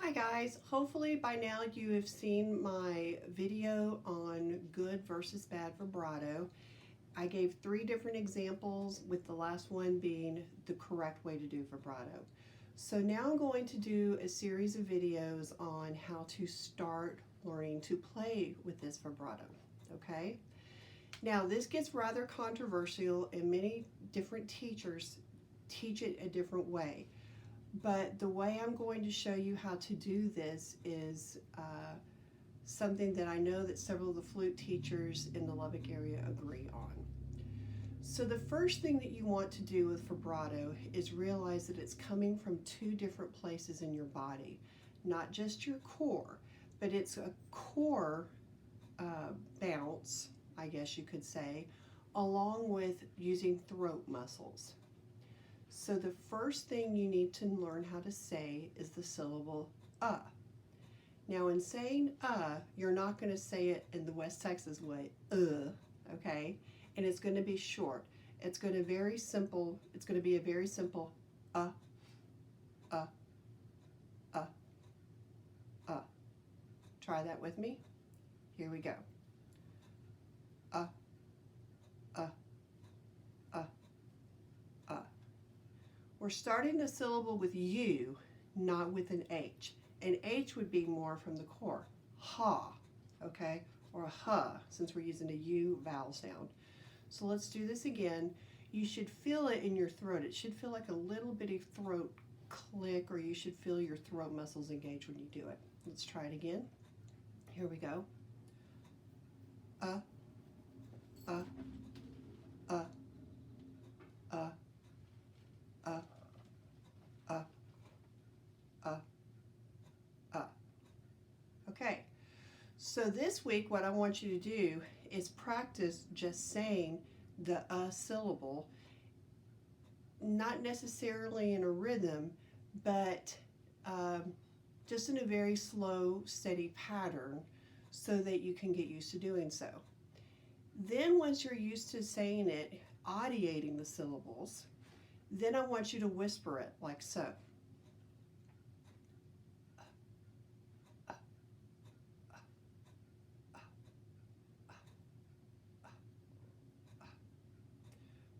Hi guys, hopefully by now you have seen my video on good versus bad vibrato. I gave 3 different examples with the last one being the correct way to do vibrato. So now I'm going to do a series of videos on how to start learning to play with this vibrato, okay? Now this gets rather controversial and many different teachers teach it a different way. But the way I'm going to show you how to do this is something that I know that several of the flute teachers in the Lubbock area agree on. So the first thing that you want to do with vibrato is realize that it's coming from 2 different places in your body. Not just your core, but it's a core bounce, I guess you could say, along with using throat muscles. So the first thing you need to learn how to say is the syllable Now in saying you're not going to say it in the West Texas way, okay? And it's going to be short. It's going to be a very simple uh, uh, uh, uh. Try that with me. Here we go. Uh, uh, uh, uh. We're starting the syllable with U, not with an H. An H would be more from the core. Ha, okay? Or a huh, since we're using a U vowel sound. So let's do this again. You should feel it in your throat. It should feel like a little bitty throat click, or you should feel your throat muscles engage when you do it. Let's try it again. Here we go. Uh, uh, uh, uh, uh, uh, uh. Okay, so this week what I want you to do is practice just saying the syllable, not necessarily in a rhythm, but just in a very slow, steady pattern so that you can get used to doing so. Then once you're used to saying it, audiating the syllables, then I want you to whisper it like so.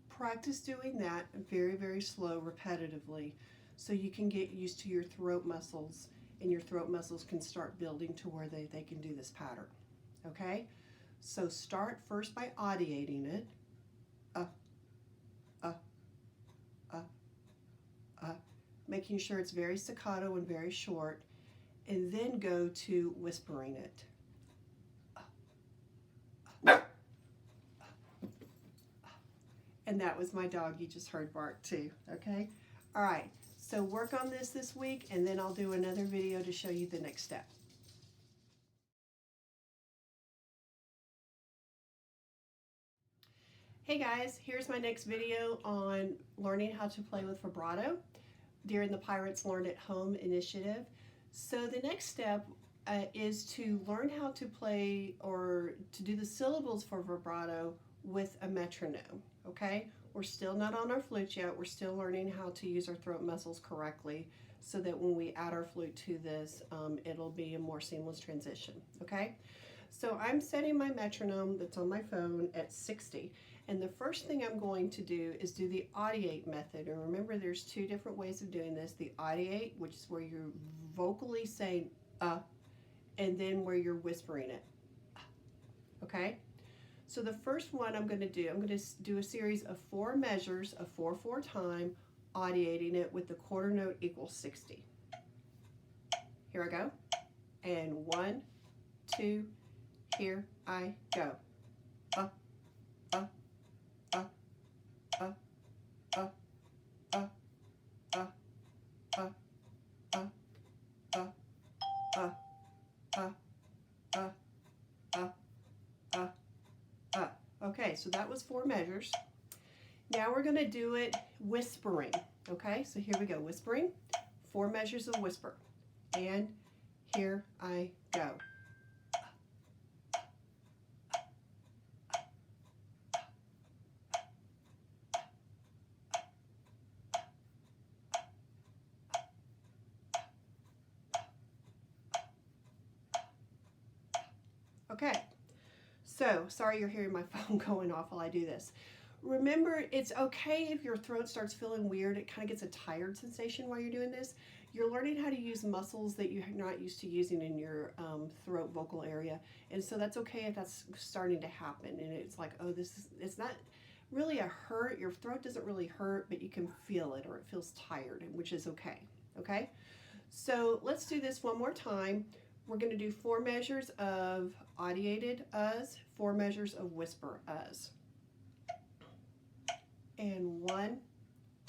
Practice doing that very, very slow, repetitively, so you can get used to your throat muscles, and your throat muscles can start building to where they can do this pattern, okay? So start first by audiating it, uh, uh, uh, making sure it's very staccato and very short, and then go to whispering it. And that was my dog you just heard bark too, okay? All right, so work on this week, and then I'll do another video to show you the next step. Hey guys, here's my next video on learning how to play with vibrato during the Pirates Learn at Home initiative. So the next step is to learn how to play or to do the syllables for vibrato with a metronome, okay? We're still not on our flute yet. We're still learning how to use our throat muscles correctly so that when we add our flute to this, it'll be a more seamless transition, okay? So I'm setting my metronome that's on my phone at 60. And the first thing I'm going to do is do the audiate method. And remember, there's 2 different ways of doing this. The audiate, which is where you're vocally saying and then where you're whispering it, okay? So the first one I'm going to do a series of 4 measures of 4/4 time, audiating it with the quarter note equals 60. Here I go. And 1, 2, here I go. Uh, uh, uh, uh, uh, uh, uh, uh, uh, uh, uh, Okay, so that was 4 measures. Now we're going to do it whispering. Okay, so here we go. Whispering, 4 measures of whisper. And here I go. Okay, so sorry you're hearing my phone going off while I do this. Remember, it's okay if your throat starts feeling weird. It kind of gets a tired sensation while you're doing this. You're learning how to use muscles that you're not used to using in your throat vocal area. And so that's okay if that's starting to happen. And it's like, oh, it's not really a hurt. Your throat doesn't really hurt, but you can feel it or it feels tired, which is okay. Okay? So let's do this one more time. We're going to do 4 measures of audiated uhs, 4 measures of whisper uhs. And 1,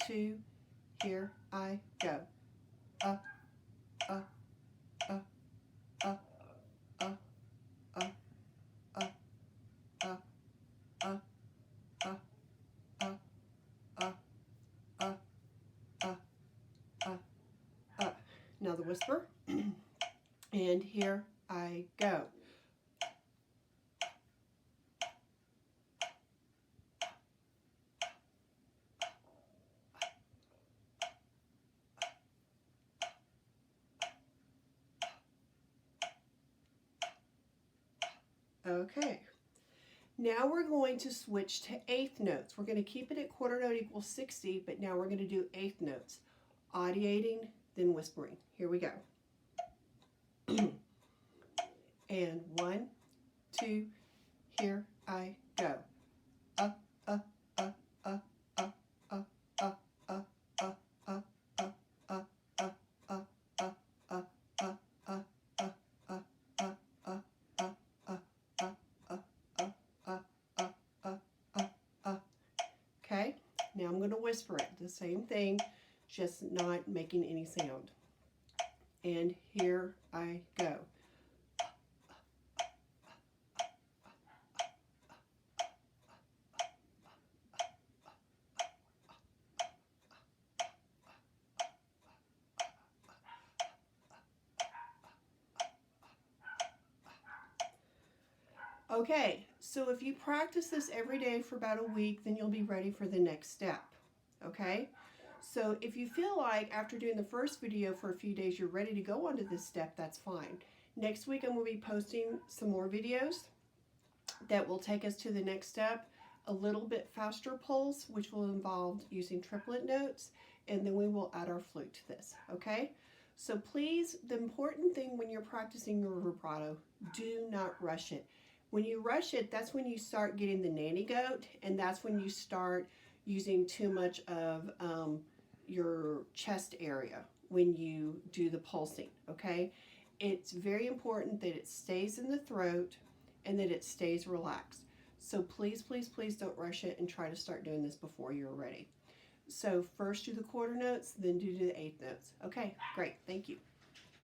2, here I go. Uh, uh, uh, uh, uh, uh, uh, uh, uh, uh, uh, Now the whisper. And here I go. Okay. Now we're going to switch to eighth notes. We're going to keep it at quarter note equals 60, but now we're going to do eighth notes. Audiating, then whispering. Here we go. And 1, 2, here I go. Uh, uh, uh, uh, uh, uh, uh, uh, uh, uh, uh, uh, uh, uh, uh, uh, uh, Okay, now I'm going to whisper it. The same thing, just not making any sound. And here I go. Okay, so if you practice this every day for about a week, then you'll be ready for the next step, okay? So if you feel like after doing the first video for a few days, you're ready to go on to this step, that's fine. Next week, I'm going to be posting some more videos that will take us to the next step, a little bit faster pulse, which will involve using triplet notes, and then we will add our flute to this, okay? So please, the important thing when you're practicing your vibrato, do not rush it. When you rush it, that's when you start getting the nanny goat, and that's when you start using too much of your chest area when you do the pulsing, okay? It's very important that it stays in the throat and that it stays relaxed. So please, please, please don't rush it and try to start doing this before you're ready. So first do the quarter notes, then do the eighth notes. Okay, great, thank you.